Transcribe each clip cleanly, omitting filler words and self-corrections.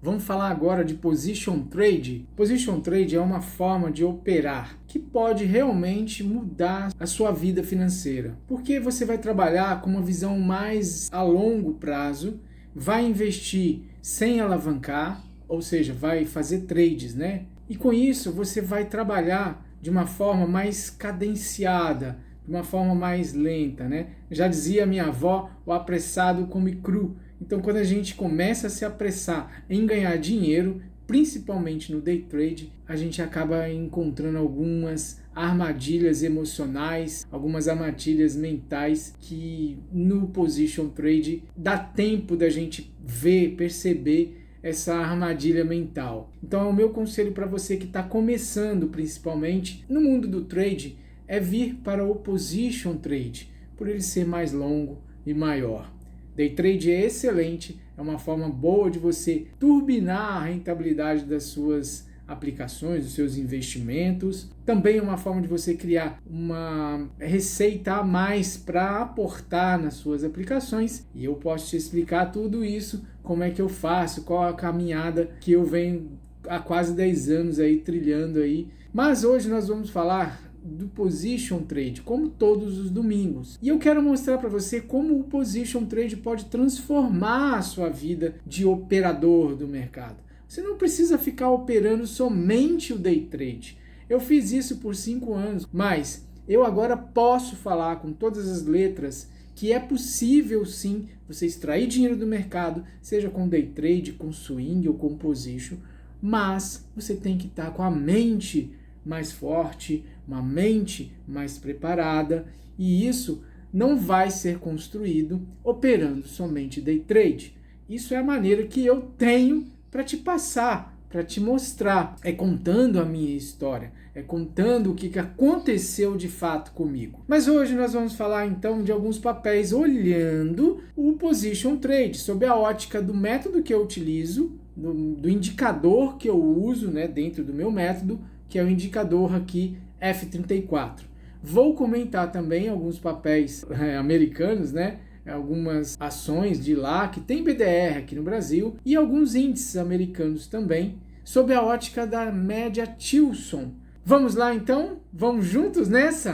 Vamos falar agora de Position Trade. Position Trade é uma forma de operar que pode realmente mudar a sua vida financeira, porque você vai trabalhar com uma visão mais a longo prazo, vai investir sem alavancar, ou seja, vai fazer trades, né? E com isso você vai trabalhar de uma forma mais cadenciada, de uma forma mais lenta, né? Já dizia minha avó, o apressado come cru. Então, quando a gente começa a se apressar em ganhar dinheiro, principalmente no day trade, a gente acaba encontrando algumas armadilhas emocionais, algumas armadilhas mentais que no position trade dá tempo da gente ver, perceber essa armadilha mental. Então, o meu conselho para você que está começando, principalmente no mundo do trade, é vir para o position trade, por ele ser mais longo e maior. Day trade é excelente, é uma forma boa de você turbinar a rentabilidade das suas aplicações, dos seus investimentos. Também é uma forma de você criar uma receita a mais para aportar nas suas aplicações. E eu posso te explicar tudo isso, como é que eu faço, qual a caminhada que eu venho há quase 10 anos aí trilhando aí. Mas hoje nós vamos falar do position trade, como todos os domingos. E eu quero mostrar para você como o position trade pode transformar a sua vida de operador do mercado. Você não precisa ficar operando somente o day trade. Eu fiz isso por 5 anos, mas eu agora posso falar com todas as letras que é possível sim você extrair dinheiro do mercado, seja com day trade, com swing ou com position, mas você tem que estar com a mente mais forte, uma mente mais preparada, e isso não vai ser construído operando somente day trade. Isso é a maneira que eu tenho para te passar, para te mostrar, é contando a minha história, é contando o que aconteceu de fato comigo. Mas hoje nós vamos falar então de alguns papéis olhando o position trade, sob a ótica do método que eu utilizo, do indicador que eu uso, né, dentro do meu método, que é o indicador aqui F34. Vou comentar também alguns papéis americanos, né? Algumas ações de lá que tem BDR aqui no Brasil e alguns índices americanos também, sob a ótica da média Tilson. Vamos lá então? Vamos juntos nessa?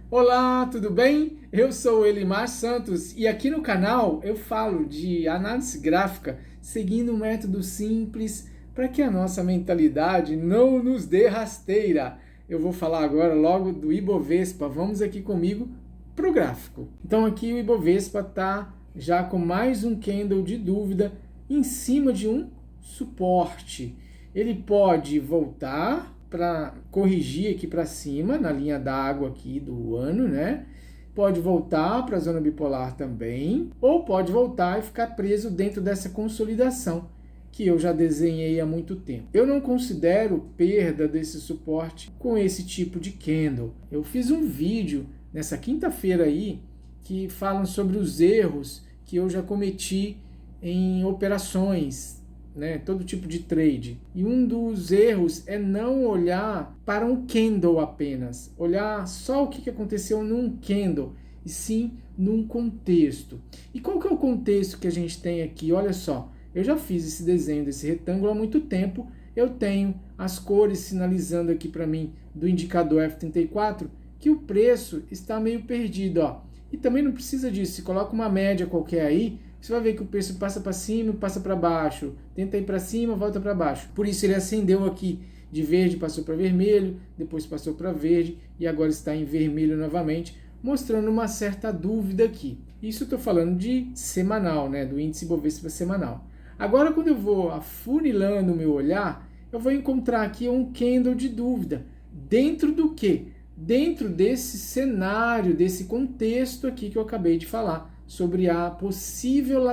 Olá, tudo bem? Eu sou o Elimar Santos e aqui no canal eu falo de análise gráfica seguindo um método simples para que a nossa mentalidade não nos dê rasteira. Eu vou falar agora logo do Ibovespa. Vamos aqui comigo para o gráfico. Então aqui o Ibovespa está já com mais um candle de dúvida em cima de um suporte. Ele pode voltar para corrigir aqui para cima, na linha d'água aqui do ano, né? Pode voltar para a zona bipolar também, ou pode voltar e ficar preso dentro dessa consolidação que eu já desenhei há muito tempo. Eu não considero perda desse suporte com esse tipo de candle. Eu fiz um vídeo nessa quinta-feira aí que falam sobre os erros que eu já cometi em operações, né, todo tipo de trade. E um dos erros é não olhar para um candle apenas, olhar só o que aconteceu num candle, e sim num contexto. E qual que é o contexto que a gente tem aqui? Olha só, eu já fiz esse desenho desse retângulo há muito tempo, eu tenho as cores sinalizando aqui para mim do indicador F34 que o preço está meio perdido, ó. E também não precisa disso, se coloca uma média qualquer aí, você vai ver que o preço passa para cima, passa para baixo, tenta ir para cima, volta para baixo. Por isso ele acendeu aqui de verde, passou para vermelho, depois passou para verde e agora está em vermelho novamente, mostrando uma certa dúvida aqui. Isso eu estou falando de semanal, né, do índice Ibovespa semanal. Agora, quando eu vou afunilando o meu olhar, eu vou encontrar aqui um candle de dúvida. Dentro do quê? Dentro desse cenário, desse contexto aqui que eu acabei de falar, sobre a possível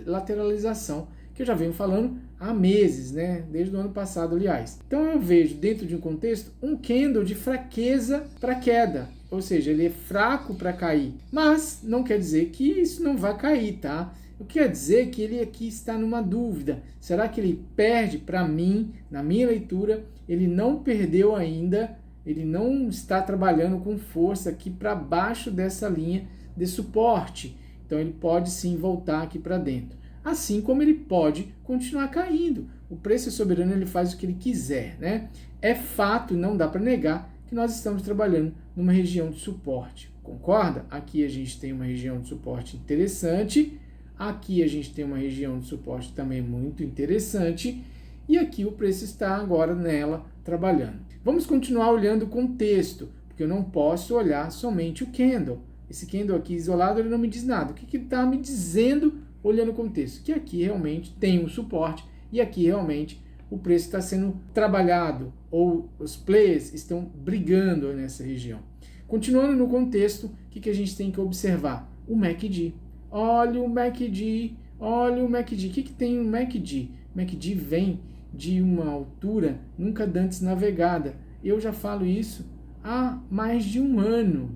lateralização, que eu já venho falando há meses, né? Desde o ano passado, aliás. Então eu vejo dentro de um contexto um candle de fraqueza para queda, ou seja, ele é fraco para cair, mas não quer dizer que isso não vai cair, tá? O que quer dizer que ele aqui está numa dúvida. Será que ele perde? Para mim, na minha leitura, ele não perdeu ainda, ele não está trabalhando com força aqui para baixo dessa linha de suporte. Então ele pode sim voltar aqui para dentro. assim como ele pode continuar caindo. O preço é soberano, ele faz o que ele quiser, né? É fato, não dá para negar, que nós estamos trabalhando numa região de suporte. Concorda? Aqui a gente tem uma região de suporte interessante, aqui a gente tem uma região de suporte também muito interessante, e aqui o preço está agora nela trabalhando. Vamos continuar olhando o contexto, porque eu não posso olhar somente o candle. Esse candle aqui isolado, ele não me diz nada. O que ele está me dizendo olhando o contexto? Que aqui realmente tem um suporte e aqui realmente o preço está sendo trabalhado ou os players estão brigando nessa região. Continuando no contexto, o que a gente tem que observar? O MACD. Olha o MACD, olha o MACD. O que tem no MACD? O MACD vem de uma altura nunca antes navegada. Eu já falo isso há mais de um ano.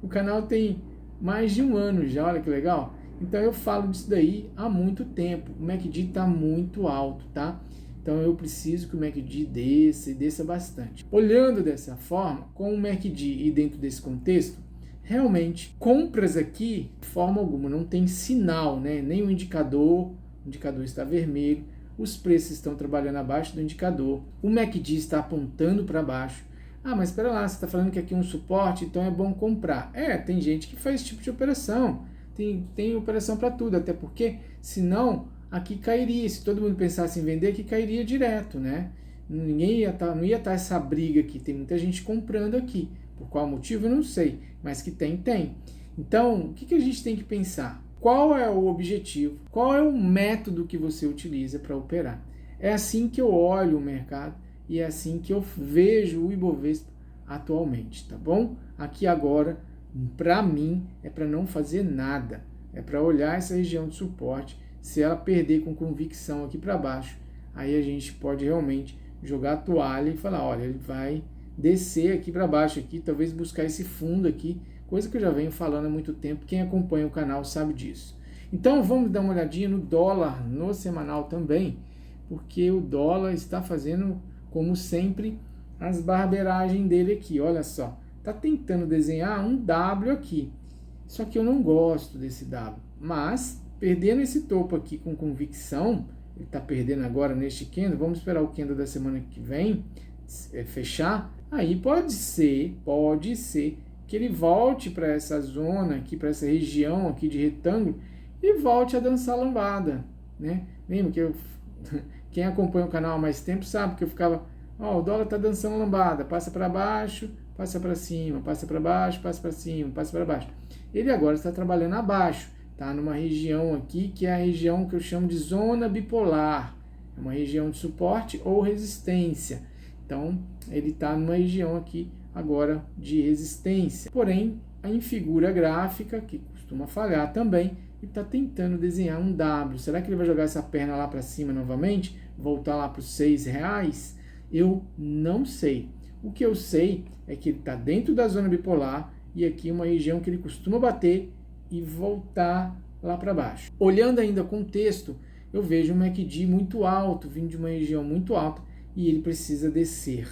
O canal tem mais de um ano já, olha que legal. Então eu falo disso daí há muito tempo. O MACD está muito alto, tá? Então eu preciso que o MACD desça e desça bastante. Olhando dessa forma, com o MACD e dentro desse contexto, realmente compras aqui, de forma alguma, não tem sinal, né? Nem o indicador está vermelho, os preços estão trabalhando abaixo do indicador, o MACD está apontando para baixo. Ah, mas espera lá, você está falando que aqui é um suporte, então é bom comprar. Tem gente que faz esse tipo de operação, tem operação para tudo, até porque, senão, aqui cairia, se todo mundo pensasse em vender, aqui cairia direto, né? Não ia estar essa briga aqui, tem muita gente comprando aqui. Por qual motivo, eu não sei, mas que tem. Então, o que a gente tem que pensar? Qual é o objetivo? Qual é o método que você utiliza para operar? É assim que eu olho o mercado e é assim que eu vejo o Ibovespa atualmente, tá bom? Aqui agora, para mim, é para não fazer nada. É para olhar essa região de suporte. Se ela perder com convicção aqui para baixo, aí a gente pode realmente jogar a toalha e falar, olha, ele vai descer aqui para baixo, aqui, talvez buscar esse fundo aqui, coisa que eu já venho falando há muito tempo, quem acompanha o canal sabe disso. Então vamos dar uma olhadinha no dólar no semanal também, porque o dólar está fazendo, como sempre, as barberagens dele aqui, olha só, está tentando desenhar um W aqui, só que eu não gosto desse W, mas perdendo esse topo aqui com convicção, ele está perdendo agora neste candle, vamos esperar o candle da semana que vem fechar, aí pode ser que ele volte para essa zona aqui, para essa região aqui de retângulo e volte a dançar lambada, né? Lembra que quem acompanha o canal há mais tempo sabe que eu ficava, o dólar está dançando lambada, passa para baixo, passa para cima, passa para baixo, passa para cima, passa para baixo. Ele agora está trabalhando abaixo, tá numa região aqui que é a região que eu chamo de zona bipolar, é uma região de suporte ou resistência. Então, ele está numa região aqui agora de resistência. Porém, em figura gráfica, que costuma falhar também, ele está tentando desenhar um W. Será que ele vai jogar essa perna lá para cima novamente? Voltar lá para os R$6? Eu não sei. O que eu sei é que ele está dentro da zona bipolar e aqui uma região que ele costuma bater e voltar lá para baixo. Olhando ainda o contexto, eu vejo um MACD muito alto, vindo de uma região muito alta, e ele precisa descer,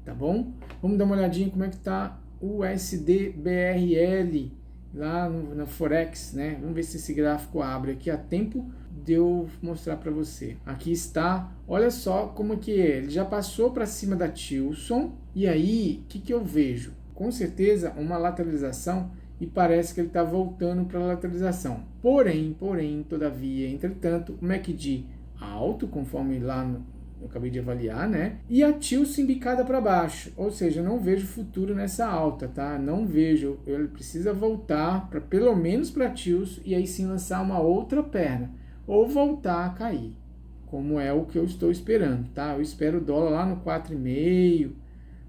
tá bom? Vamos dar uma olhadinha como é que está o USD-BRL lá na Forex, né? Vamos ver se esse gráfico abre aqui a tempo de eu mostrar para você. Aqui está, olha só como que é, ele já passou para cima da Tilson, e aí, o que eu vejo? Com certeza uma lateralização, e parece que ele está voltando para a lateralização. Porém, todavia, entretanto, o MACD alto, conforme lá eu acabei de avaliar, né? E a Tilson embicada para baixo, ou seja, não vejo futuro nessa alta, tá? Não vejo, ele precisa voltar para pelo menos para a Tilson e aí sim lançar uma outra perna, ou voltar a cair, como é o que eu estou esperando, tá? Eu espero o dólar lá no 4,5,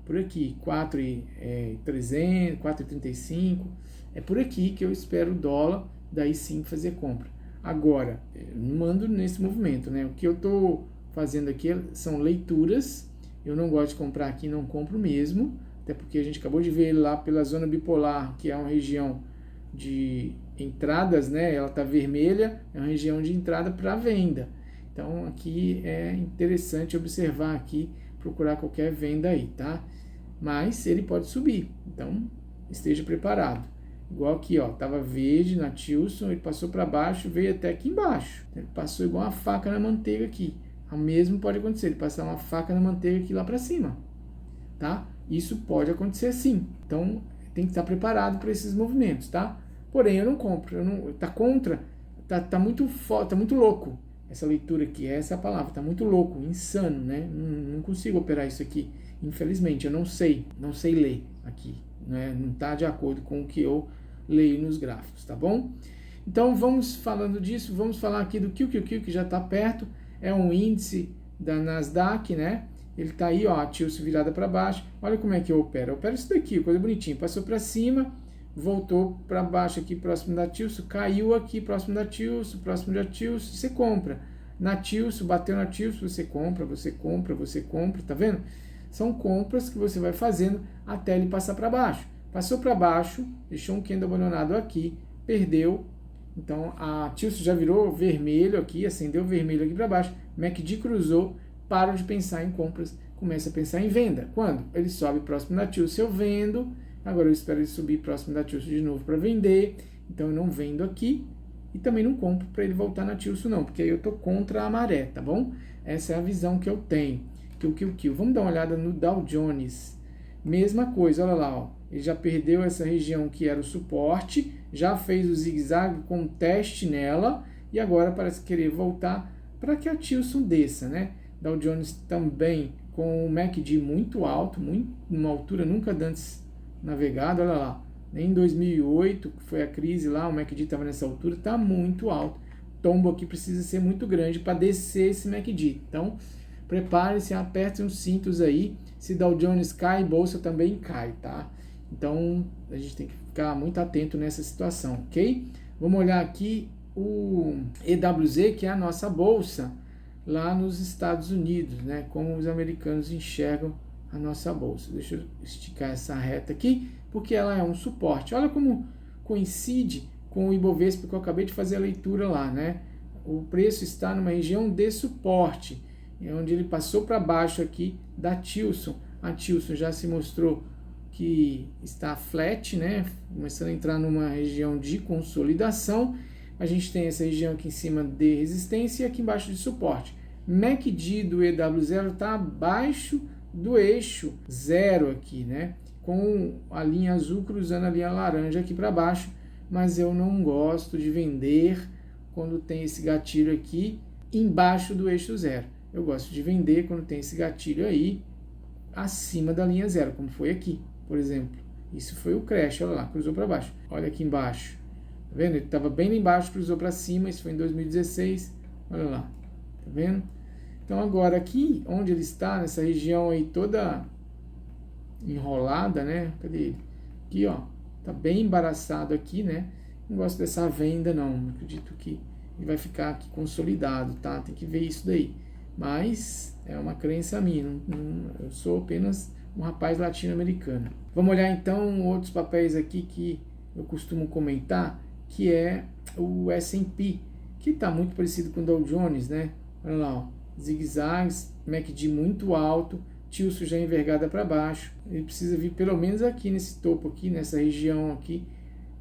por aqui, 4,300, 4,35, é por aqui que eu espero o dólar, daí sim fazer compra. Agora, eu não mando nesse movimento, né? O que eu estou fazendo aqui são leituras, eu não gosto de comprar aqui, não compro mesmo, até porque a gente acabou de ver ele lá pela zona bipolar, que é uma região de entradas, né? Ela está vermelha, é uma região de entrada para venda. Então aqui é interessante observar aqui, procurar qualquer venda aí, tá? Mas ele pode subir, então esteja preparado. Igual aqui, ó, tava verde na Tilson, ele passou para baixo, veio até aqui embaixo. Ele passou igual uma faca na manteiga aqui. O mesmo pode acontecer, ele passar uma faca na manteiga aqui lá para cima, tá? Isso pode acontecer sim. Então, tem que estar preparado para esses movimentos, tá? Porém, eu não compro, tá contra, tá muito tá muito louco essa leitura aqui, essa é a palavra, tá muito louco, insano, né? Não consigo operar isso aqui, infelizmente, eu não sei ler aqui, né? Não tá de acordo com o que eu leio nos gráficos, tá bom? Então, vamos falando disso, vamos falar aqui do QQQ, que já está perto, é um índice da Nasdaq, né? Ele está aí, ó, a Tilson virada para baixo. Olha como é que eu opero. Eu opero isso daqui, coisa bonitinha. Passou para cima, voltou para baixo aqui, próximo da Tilson, caiu aqui, próximo da Tilson, próximo da Tilson, você compra. Na Tilson, bateu na Tilson, você compra, tá vendo? São compras que você vai fazendo até ele passar para baixo. Passou para baixo, deixou um candle abandonado aqui, perdeu. Então a Tilson já virou vermelho aqui, acendeu vermelho aqui para baixo. MACD cruzou, paro de pensar em compras, começa a pensar em venda. Quando? Ele sobe próximo da Tilson, eu vendo. Agora eu espero ele subir próximo da Tilson de novo para vender. Então eu não vendo aqui e também não compro para ele voltar na Tilson não, porque aí eu tô contra a maré, tá bom? Essa é a visão que eu tenho. Vamos dar uma olhada no Dow Jones. Mesma coisa, olha lá, ó. Ele já perdeu essa região que era o suporte, já fez o zigue-zague com teste nela e agora parece querer voltar para que a Tilson desça, né? Dow Jones também com o MACD muito alto, uma altura nunca antes navegada, olha lá. Nem em 2008, que foi a crise lá, o MACD estava nessa altura, está muito alto. O tombo aqui precisa ser muito grande para descer esse MACD. Então, prepare-se, aperte os cintos aí. Se Dow Jones cai, bolsa também cai, tá? Então, a gente tem que ficar muito atento nessa situação, ok? Vamos olhar aqui o EWZ, que é a nossa bolsa lá nos Estados Unidos, né? Como os americanos enxergam a nossa bolsa. Deixa eu esticar essa reta aqui, porque ela é um suporte. Olha como coincide com o Ibovespa que eu acabei de fazer a leitura lá, né? O preço está numa região de suporte, onde ele passou para baixo aqui da Tilson. A Tilson já se mostrou que está flat, né? Começando a entrar numa região de consolidação. A gente tem essa região aqui em cima de resistência e aqui embaixo de suporte. MACD do EW0 está abaixo do eixo 0 aqui, né? Com a linha azul cruzando a linha laranja aqui para baixo, mas eu não gosto de vender quando tem esse gatilho aqui embaixo do eixo 0. Eu gosto de vender quando tem esse gatilho aí acima da linha 0, como foi aqui, por exemplo. Isso foi o crash, olha lá, cruzou para baixo. Olha aqui embaixo. Tá vendo? Ele estava bem lá embaixo, cruzou para cima, isso foi em 2016. Olha lá. Tá vendo? Então agora aqui, onde ele está, nessa região aí toda enrolada, né? Cadê ele? Aqui, ó. Tá bem embaraçado aqui, né? Não gosto dessa venda, não. Acredito que ele vai ficar aqui consolidado, tá? Tem que ver isso daí. Mas é uma crença minha. Eu sou apenas um rapaz latino-americano. Vamos olhar então outros papéis aqui que eu costumo comentar, que é o S&P, que está muito parecido com o Dow Jones, né? Olha lá, ó. Zigue-zagues, MACD muito alto, Tilson já envergada para baixo. Ele precisa vir pelo menos aqui nesse topo aqui, nessa região aqui.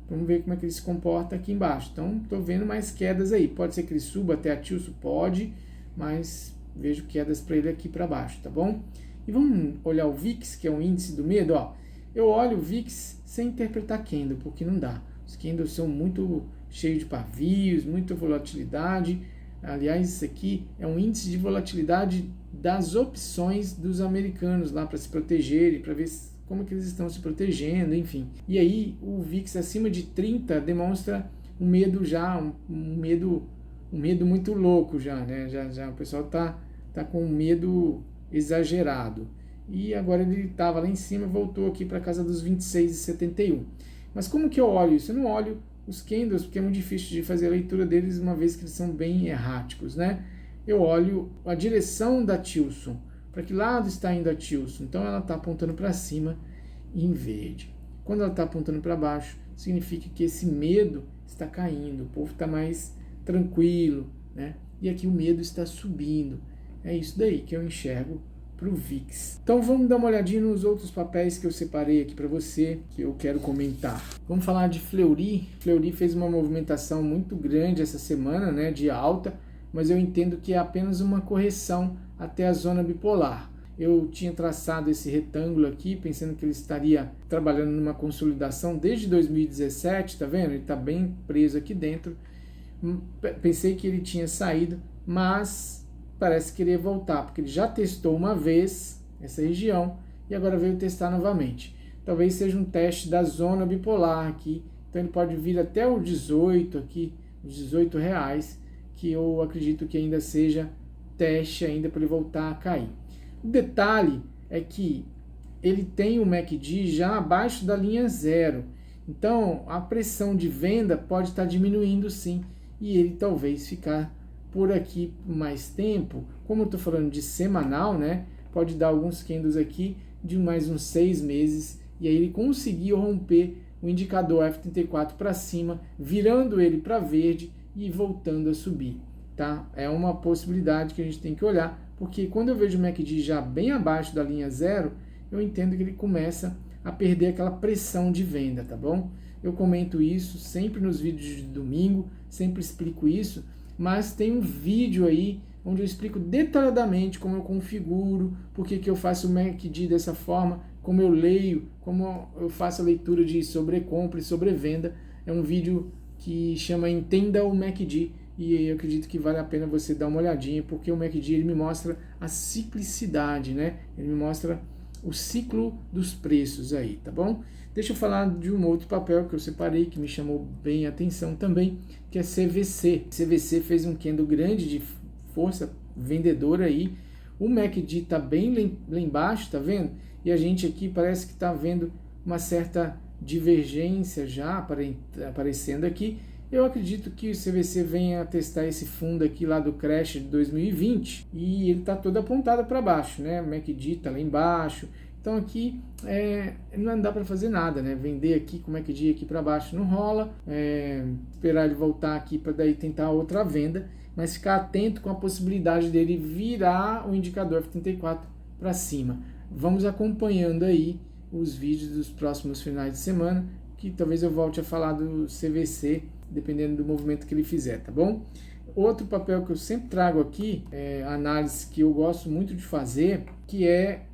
Vamos ver como é que ele se comporta aqui embaixo. Então, estou vendo mais quedas aí. Pode ser que ele suba até a Tilson? Pode, mas vejo quedas para ele aqui para baixo, tá bom? E vamos olhar o VIX, que é um índice do medo, ó. Eu olho o VIX sem interpretar candle, porque não dá. Os candles são muito cheios de pavios, muita volatilidade. Aliás, isso aqui é um índice de volatilidade das opções dos americanos lá para se protegerem, para ver como que eles estão se protegendo, enfim. E aí o VIX acima de 30 demonstra um medo já, um medo muito louco já, né? Já o pessoal tá com medo exagerado. E agora ele estava lá em cima, voltou aqui para casa dos 26,71. Mas como que eu olho isso? Eu não olho os candles, porque é muito difícil de fazer a leitura deles, uma vez que eles são bem erráticos, né? Eu olho a direção da Tilson, para que lado está indo a Tilson. Então ela está apontando para cima em verde. Quando ela está apontando para baixo, significa que esse medo está caindo, o povo está mais tranquilo, né? E aqui o medo está subindo. É isso daí que eu enxergo para o VIX. Então vamos dar uma olhadinha nos outros papéis que eu separei aqui para você, que eu quero comentar. Vamos falar de Fleury. Fleury fez uma movimentação muito grande essa semana, né, de alta, mas eu entendo que é apenas uma correção até a zona bipolar. Eu tinha traçado esse retângulo aqui, pensando que ele estaria trabalhando numa consolidação desde 2017, tá vendo? Ele está bem preso aqui dentro. Pensei que ele tinha saído, mas parece que ele ia voltar, porque ele já testou uma vez essa região e agora veio testar novamente. Talvez seja um teste da zona bipolar aqui, então ele pode vir até o 18 aqui, os R$18, que eu acredito que ainda seja teste ainda para ele voltar a cair. O detalhe é que ele tem o MACD já abaixo da linha zero, então a pressão de venda pode estar diminuindo sim, e ele talvez ficar por aqui por mais tempo. Como eu estou falando de semanal, né, pode dar alguns candles aqui de mais uns 6 meses, e aí ele conseguir romper o indicador F34 para cima, virando ele para verde e voltando a subir. Tá? É uma possibilidade que a gente tem que olhar, porque quando eu vejo o MACD já bem abaixo da linha zero, eu entendo que ele começa a perder aquela pressão de venda, tá bom? Eu comento isso sempre nos vídeos de domingo, sempre explico isso, mas tem um vídeo aí onde eu explico detalhadamente como eu configuro, por que eu faço o MACD dessa forma, como eu leio, como eu faço a leitura de sobrecompra e sobrevenda. É um vídeo que chama Entenda o MACD, e eu acredito que vale a pena você dar uma olhadinha, porque o MACD ele me mostra a ciclicidade, né? Ele me mostra o ciclo dos preços aí, tá bom? Deixa eu falar de um outro papel que eu separei, que me chamou bem a atenção também, que é CVC. CVC fez um candle grande de força vendedora aí. O MACD está bem lá embaixo, tá vendo? E a gente aqui parece que está vendo uma certa divergência já aparecendo aqui. Eu acredito que o CVC venha testar esse fundo aqui lá do crash de 2020 e ele está todo apontado para baixo, né? O MACD está lá embaixo. Então aqui não dá para fazer nada, né? Vender aqui com o MACD aqui para baixo não rola. Esperar ele voltar aqui para daí tentar outra venda, mas ficar atento com a possibilidade dele virar o indicador F34 para cima. Vamos acompanhando aí os vídeos dos próximos finais de semana, que talvez eu volte a falar do CVC, dependendo do movimento que ele fizer, tá bom? Outro papel que eu sempre trago aqui, análise que eu gosto muito de fazer, que é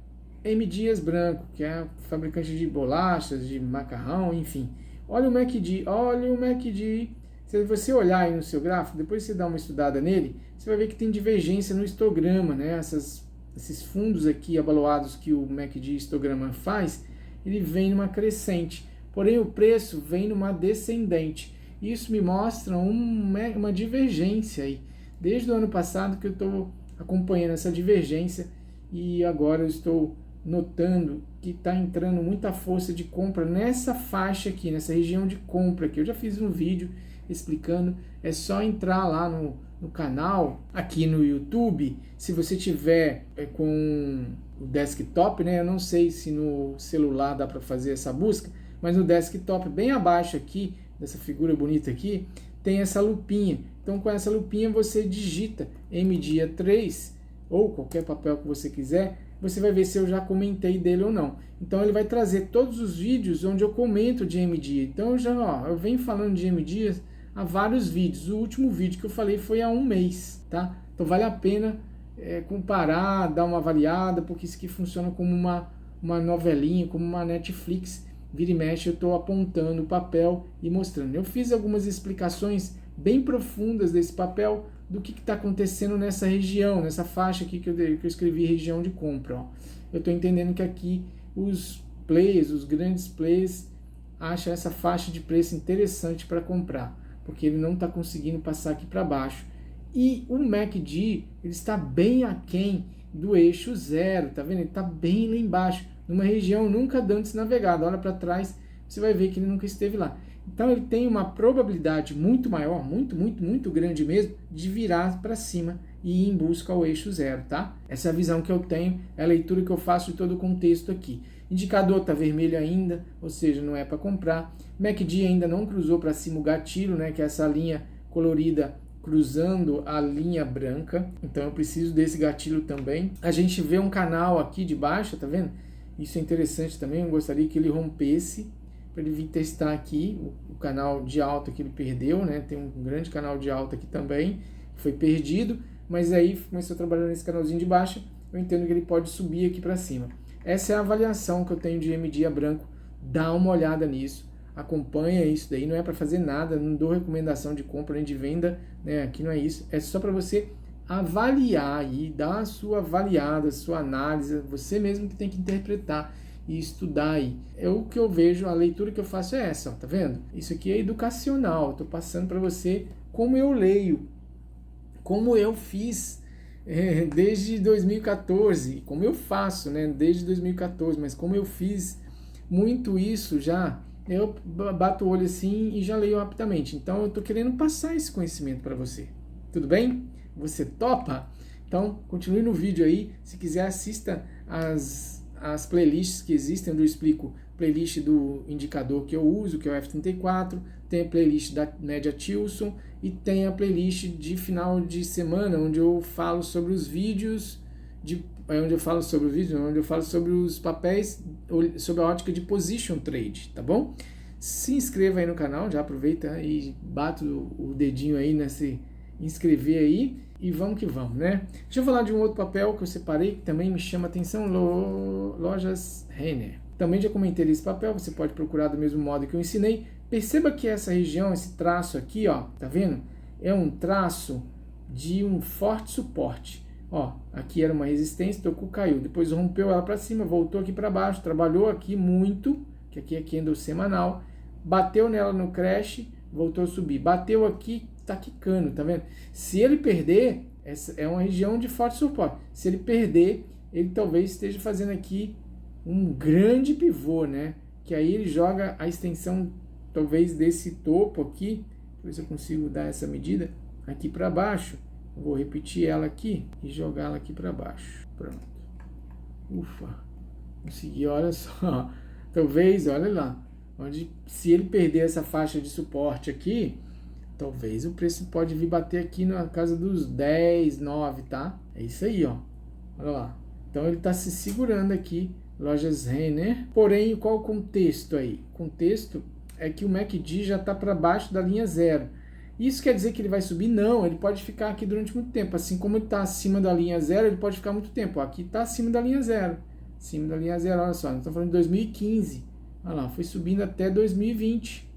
M. Dias Branco, que é fabricante de bolachas, de macarrão, enfim. Olha o MACD. Se você olhar aí no seu gráfico, depois você dá uma estudada nele, você vai ver que tem divergência no histograma, né? Esses fundos aqui abaloados que o MACD histograma faz, ele vem numa crescente, porém o preço vem numa descendente. Isso me mostra uma divergência aí. Desde o ano passado que eu estou acompanhando essa divergência e agora eu estou notando que está entrando muita força de compra nessa faixa aqui, nessa região de compra aqui. Eu já fiz um vídeo explicando, é só entrar lá no canal, aqui no YouTube. Se você tiver com o desktop, né? Eu não sei se no celular dá para fazer essa busca, mas no desktop, bem abaixo aqui, dessa figura bonita aqui, tem essa lupinha. Então com essa lupinha você digita MDIA 3 ou qualquer papel que você quiser, você vai ver se eu já comentei dele ou não. Então ele vai trazer todos os vídeos onde eu comento de MDIA. Então eu venho falando de MDIA há vários vídeos. O último vídeo que eu falei foi há um mês, tá? Então vale a pena comparar, dar uma avaliada, porque isso aqui funciona como uma novelinha, como uma Netflix. Vira e mexe eu estou apontando o papel e mostrando. Eu fiz algumas explicações bem profundas desse papel, do que está acontecendo nessa região, nessa faixa aqui que eu escrevi região de compra. Ó. Eu estou entendendo que aqui os players, os grandes players, acham essa faixa de preço interessante para comprar, porque ele não está conseguindo passar aqui para baixo. E o MACD ele está bem aquém do eixo zero, tá vendo? Ele está bem lá embaixo, numa região nunca antes navegada. Olha para trás, você vai ver que ele nunca esteve lá. Então ele tem uma probabilidade muito maior, muito grande mesmo, de virar para cima e ir em busca ao eixo zero, tá? Essa é a visão que eu tenho, é a leitura que eu faço de todo o contexto aqui. Indicador está vermelho ainda, ou seja, não é para comprar. MACD ainda não cruzou para cima o gatilho, né, que é essa linha colorida cruzando a linha branca, então eu preciso desse gatilho também. A gente vê um canal aqui de baixo, tá vendo? Isso é interessante também, eu gostaria que ele rompesse, para ele vir testar aqui o canal de alta que ele perdeu, né? Tem um grande canal de alta aqui também, que foi perdido, mas aí começou a trabalhar nesse canalzinho de baixo, eu entendo que ele pode subir aqui para cima. Essa é a avaliação que eu tenho de MD a branco, dá uma olhada nisso. Acompanha isso daí, não é para fazer nada, não dou recomendação de compra nem de venda, né? Aqui não é isso, é só para você avaliar e dar a sua avaliada, a sua análise, você mesmo que tem que interpretar e estudar aí. É o que eu vejo, a leitura que eu faço é essa, ó, tá vendo? Isso aqui é educacional, estou passando para você como eu leio, como eu fiz desde 2014, como eu faço, né? Desde 2014, mas como eu fiz muito isso já, eu bato o olho assim e já leio rapidamente. Então eu estou querendo passar esse conhecimento para você. Tudo bem? Você topa? Então continue no vídeo aí. Se quiser, assista as playlists que existem, onde eu explico playlist do indicador que eu uso, que é o F34, tem a playlist da média Tilson e tem a playlist de final de semana, onde eu falo sobre os vídeos, onde eu falo sobre os papéis, sobre a ótica de position trade, tá bom? Se inscreva aí no canal, já aproveita e bata o dedinho aí nesse inscrever aí e vamos que vamos, né? Deixa eu falar de um outro papel que eu separei que também me chama a atenção, Lojas Renner. Também já comentei esse papel, você pode procurar do mesmo modo que eu ensinei. Perceba que essa região, esse traço aqui, ó, tá vendo? É um traço de um forte suporte. Ó, aqui era uma resistência, tocou, caiu. Depois rompeu ela para cima, voltou aqui para baixo, trabalhou aqui muito, que aqui é candle semanal. Bateu nela no crash, voltou a subir. Bateu aqui, tá quicando, tá vendo? Se ele perder, essa é uma região de forte suporte. Se ele perder, ele talvez esteja fazendo aqui um grande pivô, né? Que aí ele joga a extensão, talvez, desse topo aqui. Deixa eu ver se eu consigo dar essa medida aqui para baixo. Vou repetir ela aqui e jogar ela aqui para baixo. Pronto. Ufa. Consegui, olha só. Talvez, olha lá. Onde, se ele perder essa faixa de suporte aqui, talvez o preço pode vir bater aqui na casa dos 10, 9, tá? É isso aí, ó. Olha lá. Então ele está se segurando aqui, Lojas Renner. Porém, qual o contexto aí? O contexto é que o MACD já está para baixo da linha zero. Isso quer dizer que ele vai subir? Não, ele pode ficar aqui durante muito tempo. Assim como ele está acima da linha zero, ele pode ficar muito tempo. Aqui está acima da linha zero. Acima da linha zero, olha só. Nós estamos falando de 2015. Olha lá, foi subindo até 2020.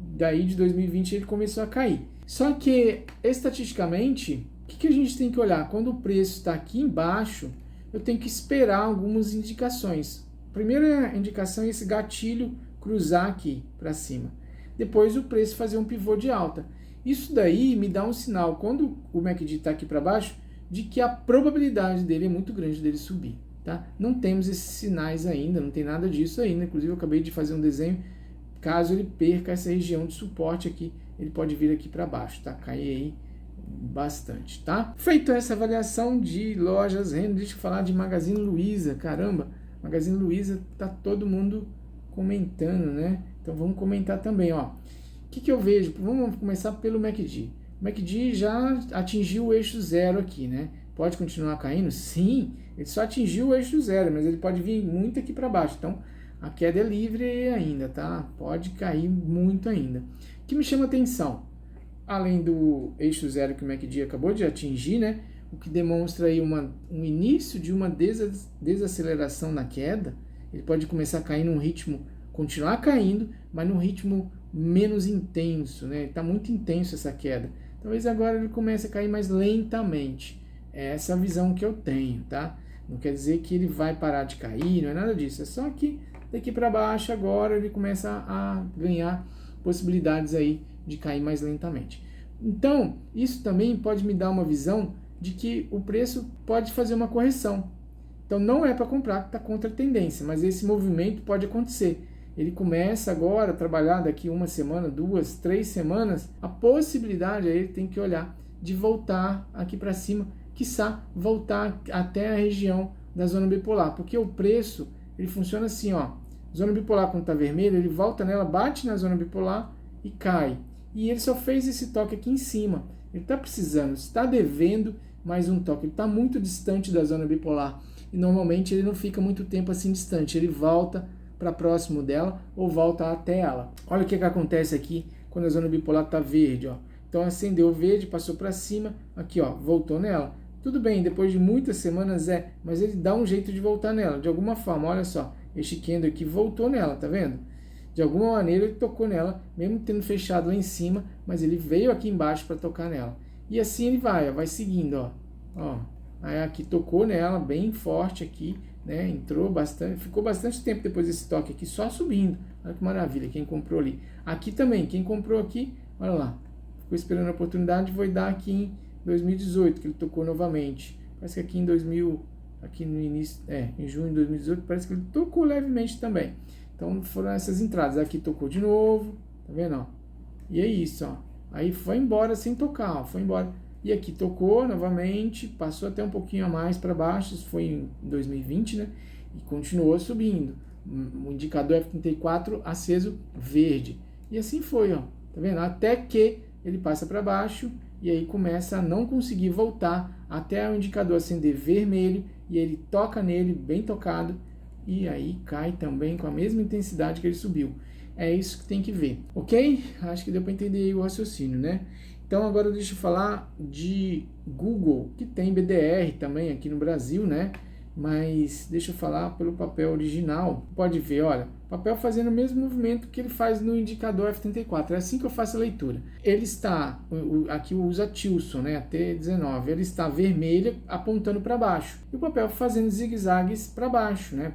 Daí de 2020 ele começou a cair. Só que, estatisticamente, o que a gente tem que olhar? Quando o preço está aqui embaixo, eu tenho que esperar algumas indicações. A primeira indicação é esse gatilho cruzar aqui para cima. Depois o preço fazer um pivô de alta. Isso daí me dá um sinal, quando o MACD está aqui para baixo, de que a probabilidade dele é muito grande dele subir. Tá? Não temos esses sinais ainda, não tem nada disso ainda. Inclusive eu acabei de fazer um desenho. Caso ele perca essa região de suporte aqui, ele pode vir aqui para baixo, tá? Cair aí bastante, tá? Feito essa avaliação de Lojas Renner, deixa eu falar de Magazine Luiza. Caramba, Magazine Luiza tá todo mundo comentando, né? Então vamos comentar também, ó. O que eu vejo? Vamos começar pelo MACD. O MACD já atingiu o eixo zero aqui, né? Pode continuar caindo? Sim, ele só atingiu o eixo zero, mas ele pode vir muito aqui para baixo. Então a queda é livre ainda, tá? Pode cair muito ainda. O que me chama atenção, além do eixo zero que o MACD acabou de atingir, né? O que demonstra aí um início de uma desaceleração na queda. Ele pode começar a cair num ritmo, continuar caindo, mas num ritmo menos intenso, né? Está muito intenso essa queda. Talvez agora ele comece a cair mais lentamente. É essa a visão que eu tenho, tá? Não quer dizer que ele vai parar de cair, não é nada disso. É só que daqui para baixo agora ele começa a ganhar possibilidades aí de cair mais lentamente. Então, isso também pode me dar uma visão de que o preço pode fazer uma correção. Então não é para comprar, que está contra a tendência, mas esse movimento pode acontecer. Ele começa agora a trabalhar daqui uma semana, 2, 3 semanas, a possibilidade aí ele tem que olhar de voltar aqui para cima, quiçá voltar até a região da zona bipolar, porque o preço ele funciona assim, ó. Zona bipolar quando está vermelho, ele volta nela, bate na zona bipolar e cai. E ele só fez esse toque aqui em cima. Ele está precisando, está devendo mais um toque. Ele está muito distante da zona bipolar. E normalmente ele não fica muito tempo assim distante. Ele volta para próximo dela ou volta até ela. Olha o que acontece aqui quando a zona bipolar está verde. Ó. Então acendeu verde, passou para cima, aqui ó, voltou nela. Tudo bem, depois de muitas semanas mas ele dá um jeito de voltar nela. De alguma forma, olha só, este candle aqui voltou nela, tá vendo? De alguma maneira ele tocou nela, mesmo tendo fechado lá em cima, mas ele veio aqui embaixo para tocar nela. E assim ele vai seguindo, ó. Aí aqui tocou nela, bem forte aqui, né? Entrou bastante, ficou bastante tempo depois desse toque aqui, só subindo. Olha que maravilha, quem comprou ali. Aqui também, quem comprou aqui, olha lá, ficou esperando a oportunidade, foi dar aqui em 2018, que ele tocou novamente. Parece que aqui aqui no início, em junho de 2018, parece que ele tocou levemente também. Então foram essas entradas. Aqui tocou de novo, tá vendo, ó? E é isso, ó. Aí foi embora sem tocar, ó, foi embora. E aqui tocou novamente, passou até um pouquinho a mais para baixo, isso foi em 2020, né? E continuou subindo. O indicador F34 aceso verde. E assim foi, ó. Tá vendo? Até que ele passa para baixo e aí começa a não conseguir voltar até o indicador acender vermelho e ele toca nele, bem tocado, e aí cai também com a mesma intensidade que ele subiu. É isso que tem que ver, ok? Acho que deu para entender aí o raciocínio, né? Então agora deixa eu falar de Google, que tem BDR também aqui no Brasil, né? Mas deixa eu falar pelo papel original. Pode ver, olha, o papel fazendo o mesmo movimento que ele faz no indicador F34. É assim que eu faço a leitura. Ele está, aqui usa Tilson, né? T19. Ele está vermelho apontando para baixo. E o papel fazendo zigue-zagues para baixo, né?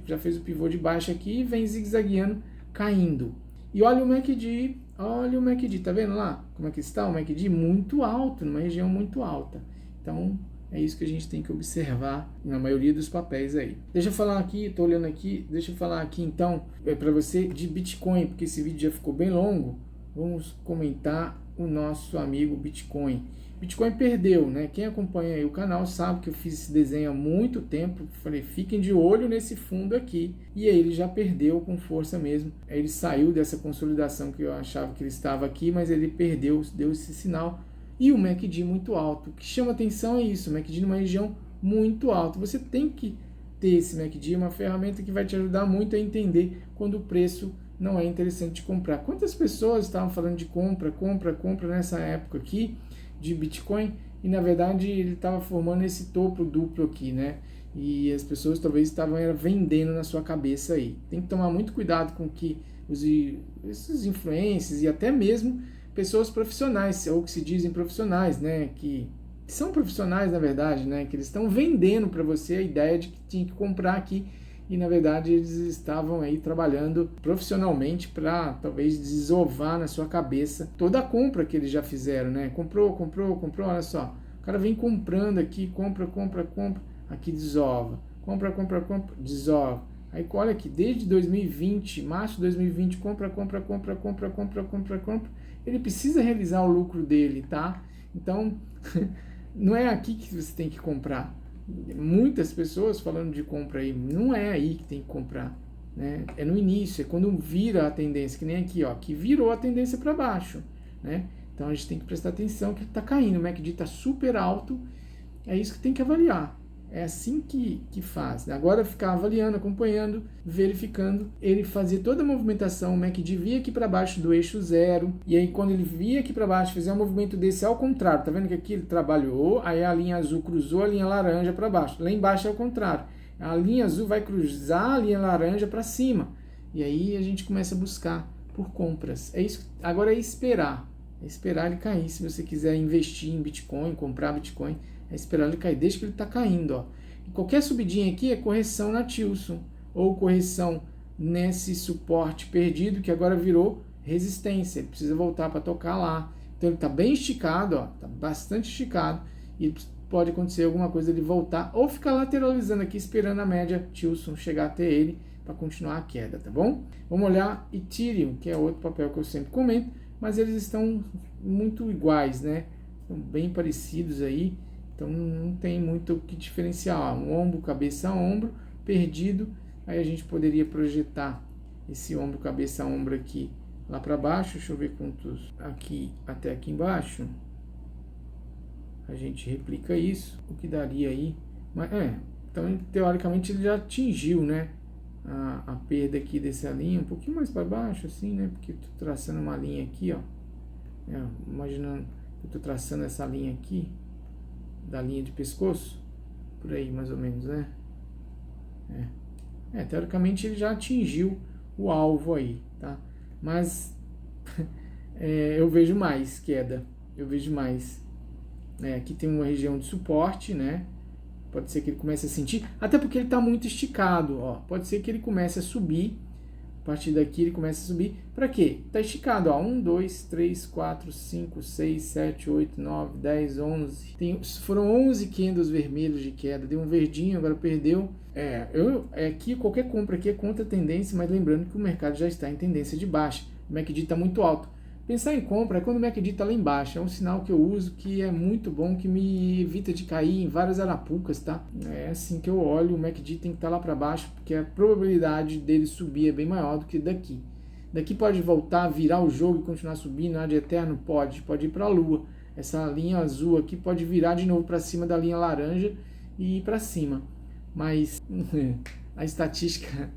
Já fez o pivô de baixo aqui e vem zigue-zagueando, caindo. E olha o MACD, tá vendo lá? Como é que está o MACD? Muito alto, numa região muito alta. Então, é isso que a gente tem que observar na maioria dos papéis aí. Deixa eu falar aqui, estou olhando aqui, deixa eu falar aqui então para você de Bitcoin, porque esse vídeo já ficou bem longo. Vamos comentar o nosso amigo Bitcoin. Bitcoin perdeu, né? Quem acompanha aí o canal sabe que eu fiz esse desenho há muito tempo. Falei, fiquem de olho nesse fundo aqui. E aí ele já perdeu com força mesmo. Aí ele saiu dessa consolidação que eu achava que ele estava aqui, mas ele perdeu, deu esse sinal. E o MACD muito alto. O que chama atenção é isso, o MACD numa região muito alta. Você tem que ter esse MACD, uma ferramenta que vai te ajudar muito a entender quando o preço não é interessante de comprar. Quantas pessoas estavam falando de compra nessa época aqui de Bitcoin e na verdade ele estava formando esse topo duplo aqui, né? E as pessoas talvez estavam vendendo na sua cabeça aí. Tem que tomar muito cuidado com que esses influencers e até mesmo pessoas profissionais, ou que se dizem profissionais, né? Que são profissionais na verdade, né? Que eles estão vendendo para você a ideia de que tinha que comprar aqui e na verdade eles estavam aí trabalhando profissionalmente para talvez desovar na sua cabeça toda a compra que eles já fizeram, né? Comprou, olha só, o cara vem comprando aqui, compra, aqui desova, compra, desova. Aí olha aqui, desde 2020, março de 2020, compra, ele precisa realizar o lucro dele, tá? Então, não é aqui que você tem que comprar. Muitas pessoas falando de compra aí, não é aí que tem que comprar, né? É no início, é quando vira a tendência, que nem aqui, ó, que virou a tendência para baixo, né? Então a gente tem que prestar atenção que ele está caindo, o MACD está super alto, é isso que tem que avaliar. É assim que faz. Agora ficar avaliando, acompanhando, verificando. Ele fazia toda a movimentação, o MACD via aqui para baixo do eixo zero. E aí quando ele via aqui para baixo, fazia um movimento desse ao contrário. Tá vendo que aqui ele trabalhou, aí a linha azul cruzou a linha laranja para baixo. Lá embaixo é o contrário. A linha azul vai cruzar a linha laranja para cima. E aí a gente começa a buscar por compras. É isso. Agora é esperar. É esperar ele cair. Se você quiser investir em Bitcoin, comprar Bitcoin, é esperar ele cair, desde que ele está caindo. Ó. Qualquer subidinha aqui é correção na Tilson, ou correção nesse suporte perdido, que agora virou resistência. Ele precisa voltar para tocar lá. Então ele está bem esticado, está bastante esticado, e pode acontecer alguma coisa ele voltar, ou ficar lateralizando aqui, esperando a média Tilson chegar até ele, para continuar a queda, tá bom? Vamos olhar Ethereum, que é outro papel que eu sempre comento, mas eles estão muito iguais, né? Estão bem parecidos aí. Então não tem muito o que diferenciar. Um ombro, cabeça, ombro, perdido. Aí a gente poderia projetar esse ombro, cabeça, ombro aqui lá para baixo. Deixa eu ver quantos aqui até aqui embaixo. a gente replica isso, o que daria aí, mas então teoricamente ele já atingiu, né, a perda aqui dessa linha, um pouquinho mais para baixo assim, né, porque eu tô traçando uma linha aqui, ó, imaginando, eu tô traçando essa linha aqui, da linha de pescoço, por aí mais ou menos, né, teoricamente ele já atingiu o alvo aí, tá, mas eu vejo mais queda, eu vejo mais. Aqui tem uma região de suporte, né? Pode ser que ele comece a sentir, até porque ele está muito esticado, ó. Pode ser que ele comece a subir, a partir daqui ele comece a subir. Para quê? Está esticado, ó. 1, 2, 3, 4, 5, 6, 7, 8, 9, 10, 11. Foram 11 candles vermelhos de queda. Deu um verdinho, agora perdeu. Aqui qualquer compra aqui é contra a tendência, mas lembrando que o mercado já está em tendência de baixa. O MACD está muito alto. Pensar em compra é quando o MACD está lá embaixo, é um sinal que eu uso que é muito bom, que me evita de cair em várias arapucas, tá? É assim que eu olho, o MACD tem que estar lá para baixo, porque a probabilidade dele subir é bem maior do que daqui. Daqui pode voltar, virar o jogo e continuar subindo, ad eterno pode ir para a lua. Essa linha azul aqui pode virar de novo para cima da linha laranja e ir para cima. Mas a estatística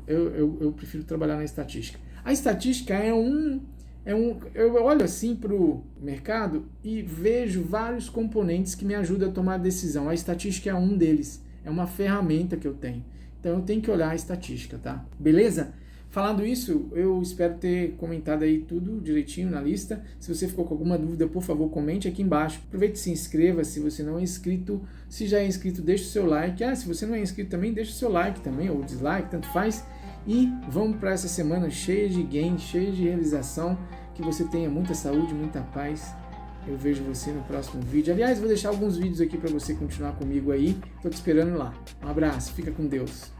eu prefiro trabalhar na estatística. A estatística eu olho assim para o mercado e vejo vários componentes que me ajudam a tomar a decisão. A estatística é um deles, é uma ferramenta que eu tenho. Então eu tenho que olhar a estatística, tá? Beleza? Falando isso, eu espero ter comentado aí tudo direitinho na lista. Se você ficou com alguma dúvida, por favor, comente aqui embaixo. Aproveite e se inscreva se você não é inscrito. Se já é inscrito, deixa o seu like. Se você não é inscrito também, deixa o seu like também, ou dislike, tanto faz. E vamos para essa semana cheia de gain, cheia de realização. Que você tenha muita saúde, muita paz. Eu vejo você no próximo vídeo. Aliás, vou deixar alguns vídeos aqui para você continuar comigo aí. Estou te esperando lá. Um abraço, fica com Deus.